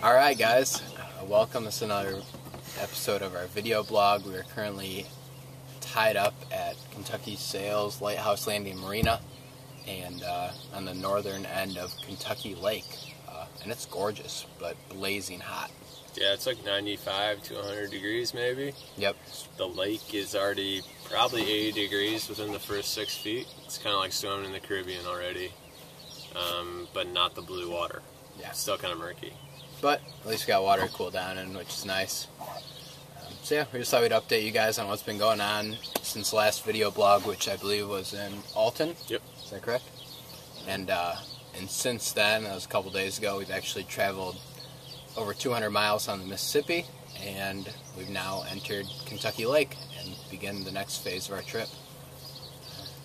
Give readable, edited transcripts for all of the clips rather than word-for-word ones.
Alright guys, welcome to another episode of our video blog. We are currently tied up at Kentucky Sales Lighthouse Landing Marina and on the northern end of Kentucky Lake. And it's gorgeous, but blazing hot. Yeah, it's like 95 to 100 degrees maybe. Yep. The lake is already probably 80 degrees within the first 6 feet. It's kind of like swimming in the Caribbean already, but not the blue water. Yeah. It's still kind of murky. But at least we got water to cool down in, which is nice. So yeah, we just thought we'd update you guys on what's been going on since the last video blog, which I believe was in Alton. Yep. Is that correct? And since then, that was a couple days ago, we've actually traveled over 200 miles on the Mississippi, and we've now entered Kentucky Lake and begin the next phase of our trip.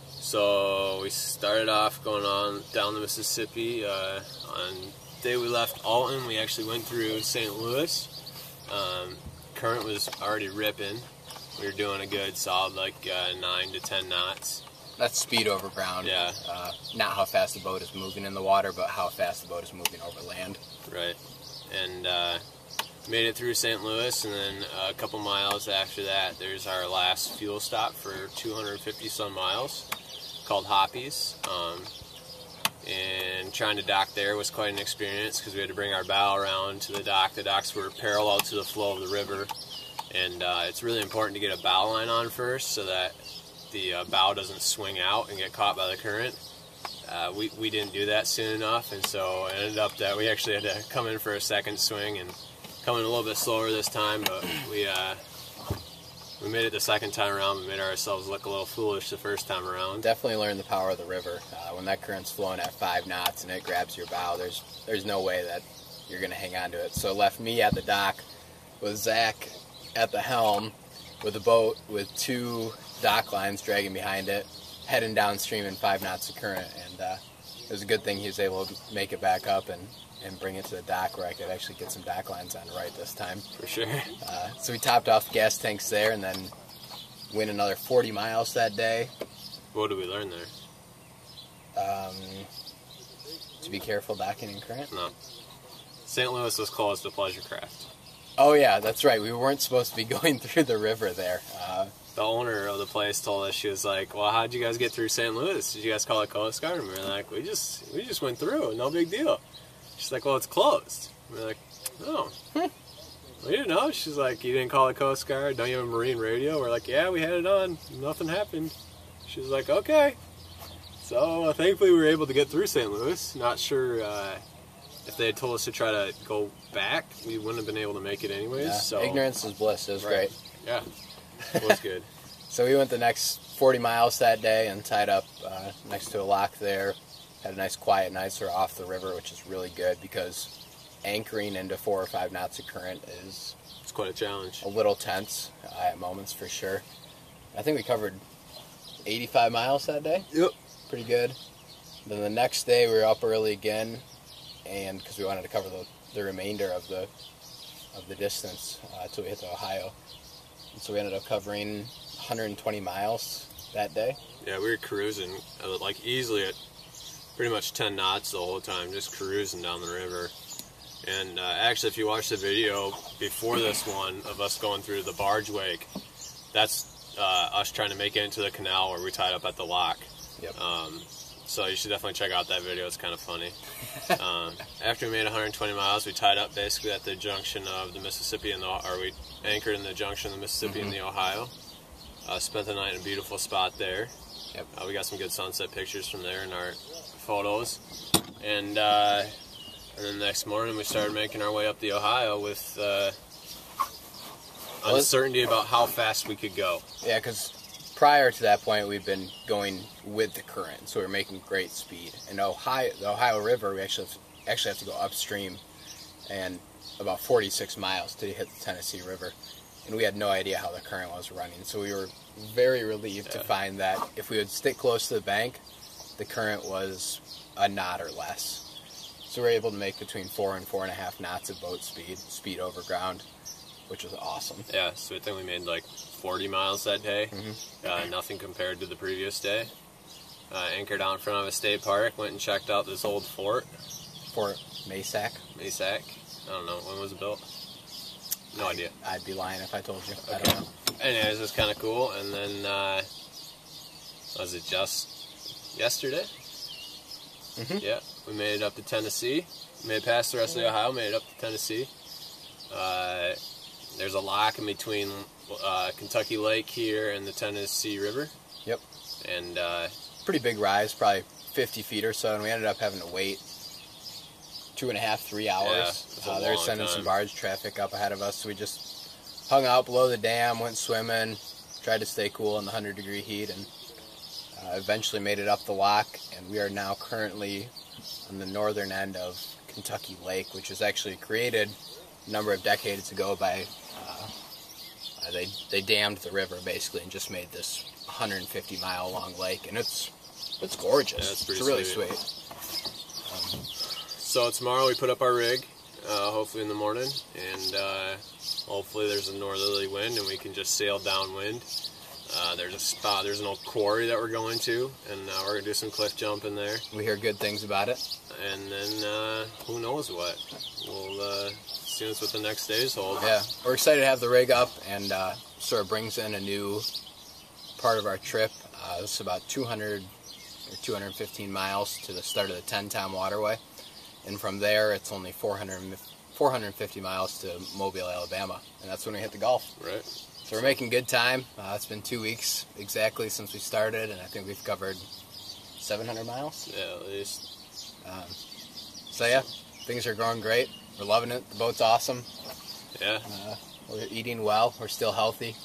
So we started off going on down the Mississippi. On the day we left Alton, we actually went through St. Louis. Current was already ripping. We were doing a good solid 9 to 10 knots. That's speed over ground. Yeah. Not how fast the boat is moving in the water, but how fast the boat is moving over land. Right. And made it through St. Louis, and then a couple miles after that, there's our last fuel stop for 250 some miles, called Hoppy's. And trying to dock there was quite an experience because we had to bring our bow around to the dock. The docks were parallel to the flow of the river, and it's really important to get a bow line on first so that the bow doesn't swing out and get caught by the current. We didn't do that soon enough, and so it ended up that we actually had to come in for a second swing and come in a little bit slower this time, but we made it the second time around. We made ourselves look a little foolish the first time around. Definitely learned the power of the river. When that current's flowing at 5 knots and it grabs your bow, there's no way that you're going to hang on to it. So it left me at the dock with Zach at the helm with a boat with 2 dock lines dragging behind it, heading downstream in 5 knots of current, and it was a good thing he was able to make it back up and bring it to the dock where I could actually get some dock lines on right this time. For sure. So we topped off the gas tanks there and then went another 40 miles that day. What did we learn there? To be careful docking in current. No. St. Louis was closed to pleasure craft. Oh yeah, that's right. We weren't supposed to be going through the river there. The owner of the place told us, she was like, well, how'd you guys get through St. Louis? Did you guys call the Coast Guard? And we were like, we just went through, no big deal. She's like, well, it's closed. We're like, oh, we didn't know. She's like, you didn't call the Coast Guard? Don't you have a marine radio? We're like, yeah, we had it on. Nothing happened. She was like, okay. So thankfully we were able to get through St. Louis. Not sure if they had told us to try to go back, we wouldn't have been able to make it anyways. Yeah, so ignorance is bliss. It was great. Yeah, it was good. So we went the next 40 miles that day and tied up next to a lock there. Had a nice quiet night sort of off the river, which is really good because anchoring into 4 or 5 knots of current is... It's quite a challenge. A little tense at moments for sure. I think we covered 85 miles that day. Yep. Pretty good. Then the next day we were up early again, and because we wanted to cover the remainder of the distance until we hit the Ohio. And so we ended up covering 120 miles that day. Yeah, we were cruising easily at pretty much 10 knots the whole time, just cruising down the river. And actually, if you watch the video before this one of us going through the barge wake, that's us trying to make it into the canal where we tied up at the lock. Yep. So you should definitely check out that video. It's kind of funny. After we made 120 miles, we tied up basically at the junction of the Mississippi we anchored in the junction of the Mississippi and the Ohio. Spent the night in a beautiful spot there. Yep. We got some good sunset pictures from there in our photos. And then the next morning we started making our way up the Ohio with uncertainty about how fast we could go. Yeah, because prior to that point we've been going with the current, so we're making great speed. In the Ohio River, we actually have to go upstream and about 46 miles to hit the Tennessee River. And we had no idea how the current was running, so we were very relieved to find that if we would stick close to the bank, the current was a knot or less. So we were able to make between 4 and 4.5 knots of boat speed over ground, which was awesome. Yeah, so I think we made 40 miles that day. Nothing compared to the previous day. Anchored out in front of a state park, went and checked out this old fort. Fort Massac. I don't know. When was it built? No idea. I'd be lying if I told you. I Okay. don't know. Anyways, it was kind of cool. And then, was it just yesterday? Mhm. Yeah, we made it up to Tennessee. Made it past the rest of Ohio, made it up to Tennessee. There's a lock in between Kentucky Lake here and the Tennessee River. Yep. And Pretty big rise, probably 50 feet or so, and we ended up having to wait 2.5, 3 hours. it's a They were long sending time. some barge traffic up ahead of us, so we just hung out below the dam, went swimming, tried to stay cool in the 100-degree heat, and eventually made it up the lock. And we are now currently on the northern end of Kentucky Lake, which was actually created a number of decades ago by they dammed the river basically and just made this 150-mile long lake, and it's gorgeous. Yeah, it's pretty really sweet. sweet. So tomorrow we put up our rig, hopefully in the morning, and hopefully there's a northerly wind and we can just sail downwind. There's a spot, there's an old quarry that we're going to, and we're gonna do some cliff jumping there. We hear good things about it. And then who knows what? We'll see what the next days hold. Yeah, we're excited to have the rig up, and sort of brings in a new part of our trip. It's about 200 or 215 miles to the start of the 10-Tom Waterway, and from there it's only 450 miles to Mobile, Alabama, and that's when we hit the Gulf. Right. So we're making good time. It's been 2 weeks exactly since we started, and I think we've covered 700 miles. Yeah, at least. So yeah, things are going great. We're loving it. The boat's awesome. Yeah. We're eating well. We're still healthy.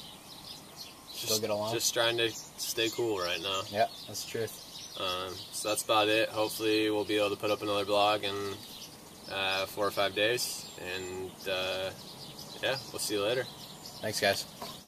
Still get along. Just trying to stay cool right now. Yeah, that's the truth. So that's about it. Hopefully we'll be able to put up another blog in 4 or 5 days. And yeah, we'll see you later. Thanks, guys.